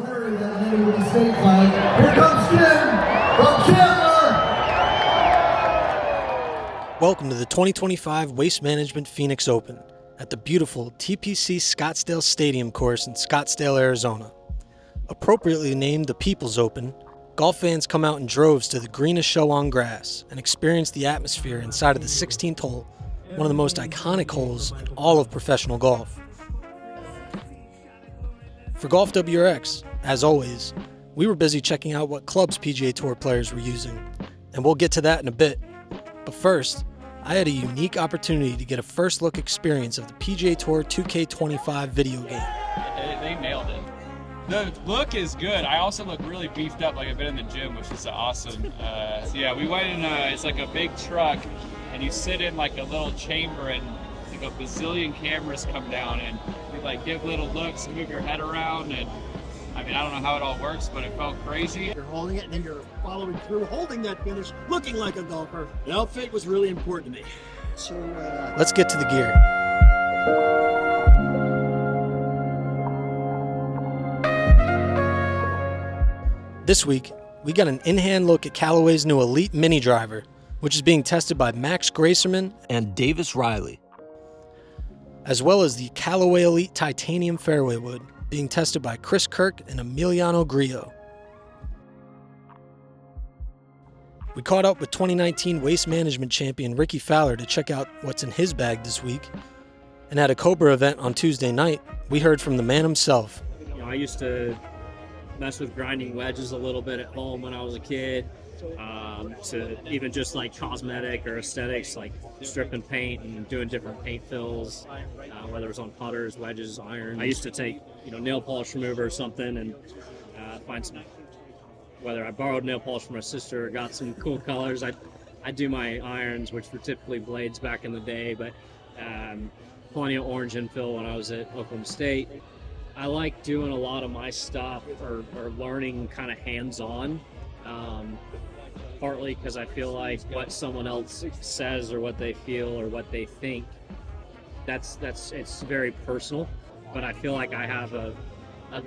wearing that name with the state flag. Here comes Jim from Chandler. Welcome to the 2025 Waste Management Phoenix Open at the beautiful TPC Scottsdale Stadium course in Scottsdale, Arizona. Appropriately named the People's Open, golf fans come out in droves to the greenest show on grass and experience the atmosphere inside of the 16th hole, one of the most iconic holes in all of professional golf. For GolfWRX, as always, we were busy checking out what clubs PGA Tour players were using, and we'll get to that in a bit. But first, I had a unique opportunity to get a first look experience of the PGA Tour 2K25 video game. They nailed it. The look is good. I also look really beefed up, like I've been in the gym, which is awesome. So yeah, we went in, it's like a big truck, and you sit in like a little chamber, and like a bazillion cameras come down, and you like give little looks, move your head around, and I mean, I don't know how it all works, but it felt crazy. You're holding it, and then you're following through, holding that finish, looking like a golfer. The outfit was really important to me. So Let's get to the gear. This week, we got an in-hand look at Callaway's new Elyte mini driver, which is being tested by Max Gracerman and Davis Riley, as well as the Callaway Elyte titanium fairway wood, being tested by Chris Kirk and Emiliano Grillo. We caught up with 2019 Waste Management champion Rickie Fowler to check out what's in his bag this week. And at a Cobra event on Tuesday night, we heard from the man himself. I used to mess with grinding wedges a little bit at home when I was a kid, to even just like cosmetic or aesthetics, like stripping paint and doing different paint fills, whether it was on putters, wedges, irons. I used to take, nail polish remover or something and find some, whether I borrowed nail polish from my sister or got some cool colors. I do my irons, which were typically blades back in the day, but plenty of orange infill when I was at Oklahoma State. I like doing a lot of my stuff or learning kind of hands-on, partly because I feel like what someone else says or what they feel or what they think, it's very personal, but I feel like I have a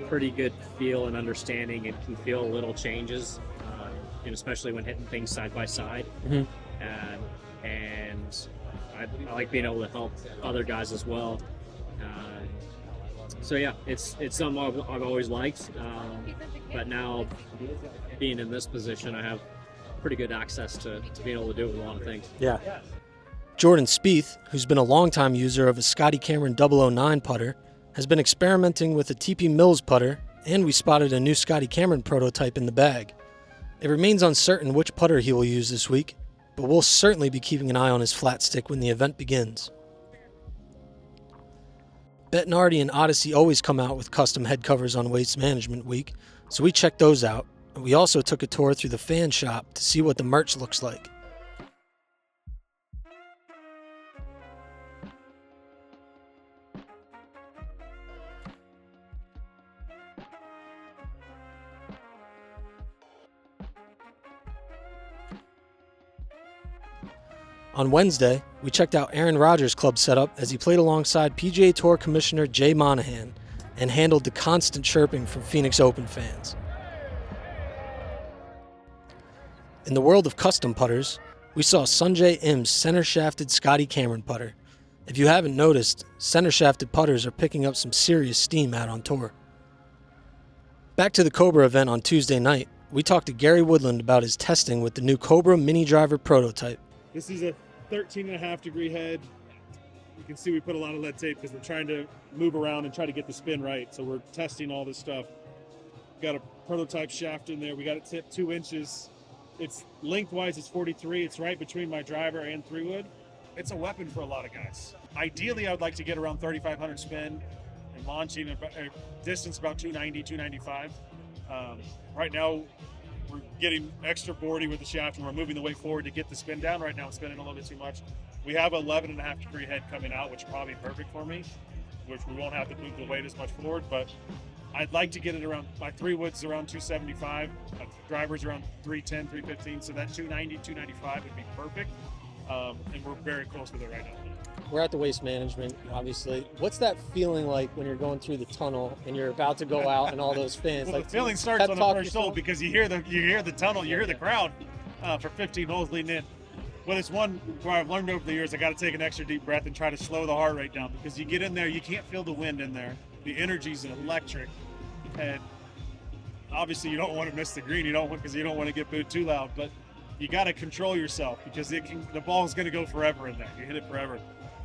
pretty good feel and understanding and can feel little changes, and especially when hitting things side by side. Mm-hmm. And I like being able to help other guys as well. So yeah, it's something I've always liked, but now being in this position, I have pretty good access to being able to do it with a lot of things. Yeah. Jordan Spieth, who's been a longtime user of a Scotty Cameron 009 putter, has been experimenting with a TP Mills putter, and we spotted a new Scotty Cameron prototype in the bag. It remains uncertain which putter he will use this week, but we'll certainly be keeping an eye on his flat stick when the event begins. Bettinardi and Odyssey always come out with custom head covers on Waste Management Week, so we checked those out, and we also took a tour through the fan shop to see what the merch looks like. On Wednesday, we checked out Aaron Rodgers' club setup as he played alongside PGA Tour Commissioner Jay Monahan and handled the constant chirping from Phoenix Open fans. In the world of custom putters, we saw Sunjay Im's center-shafted Scotty Cameron putter. If you haven't noticed, center-shafted putters are picking up some serious steam out on tour. Back to the Cobra event on Tuesday night, we talked to Gary Woodland about his testing with the new Cobra mini driver prototype. This is a 13.5 degree head. You can see we put a lot of lead tape because we're trying to move around and try to get the spin right. So we're testing all this stuff. Got a prototype shaft in there. We got it tipped 2 inches. It's lengthwise, it's 43. It's right between my driver and 3-wood. It's a weapon for a lot of guys. Ideally, I would like to get around 3,500 spin and launching a distance about 290, 295. Right now, we're getting extra boardy with the shaft and we're moving the weight forward to get the spin down. Right now it's spinning a little bit too much. We have 11.5 degree head coming out, which is probably perfect for me, which we won't have to move the weight as much forward, but I'd like to get it around, my 3-wood's around 275, my driver's around 310, 315, so that 290, 295 would be perfect. And we're very close with it right now. we're at the Waste Management, obviously. What's that feeling like when you're going through the tunnel and you're about to go out and all those fans? Well, like, the feeling starts pep on the talk first hole yourself? because you hear the tunnel, you hear the crowd for 15 holes leading in. But it's one where I've learned over the years I got to take an extra deep breath and try to slow the heart rate down, because you get in there, you can't feel the wind in there. The energy's electric, and obviously you don't want to miss the green. You don't want to get booed too loud, but you got to control yourself, because the ball is going to go forever in there. You hit it forever,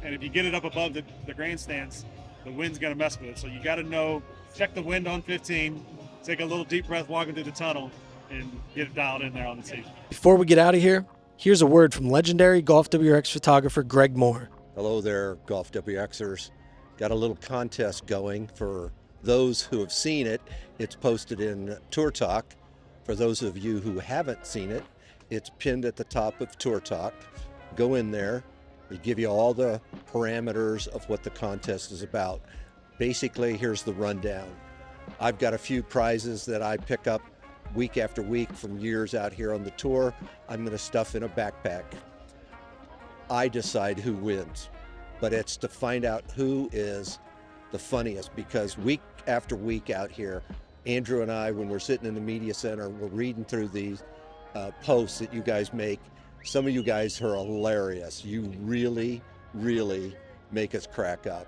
and if you get it up above the grandstands, the wind's going to mess with it. So you got to know, check the wind on 15, take a little deep breath walking through the tunnel, and get it dialed in there on the tee. Before we get out of here, here's a word from legendary GolfWRX photographer Greg Moore. Hello there, GolfWRXers. Got a little contest going for those who have seen it. It's posted in Tour Talk. For those of you who haven't seen it, it's pinned at the top of Tour Talk. Go in there. We give you all the parameters of what the contest is about. Basically, here's the rundown. I've got a few prizes that I pick up week after week from years out here on the tour. I'm going to stuff in a backpack. I decide who wins, but it's to find out who is the funniest, because week after week out here, Andrew and I, when we're sitting in the media center, we're reading through these posts that you guys make. Some of you guys are hilarious. You really, really make us crack up.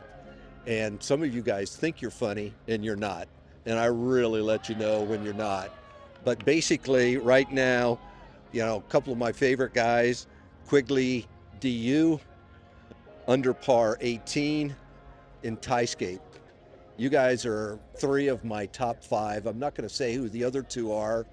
And some of you guys think you're funny and you're not. And I really let you know when you're not. But basically right now, you know, a couple of my favorite guys, Quigley DU, under par 18 in Tiescape. You guys are 3 of my top 5. I'm not going to say who the other 2 are,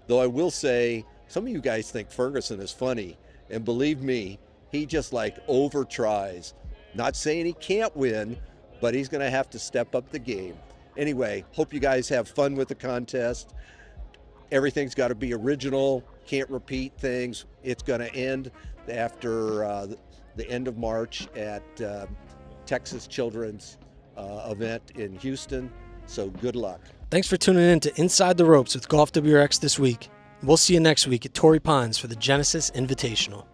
though I will say some of you guys think Ferguson is funny. And believe me, he just like over tries. Not saying he can't win, but he's going to have to step up the game. Anyway, hope you guys have fun with the contest. Everything's got to be original, can't repeat things. It's going to end after the end of March at Texas Children's event in Houston. So good luck. Thanks for tuning in to Inside the Ropes with GolfWRX this week. We'll see you next week at Torrey Pines for the Genesis Invitational.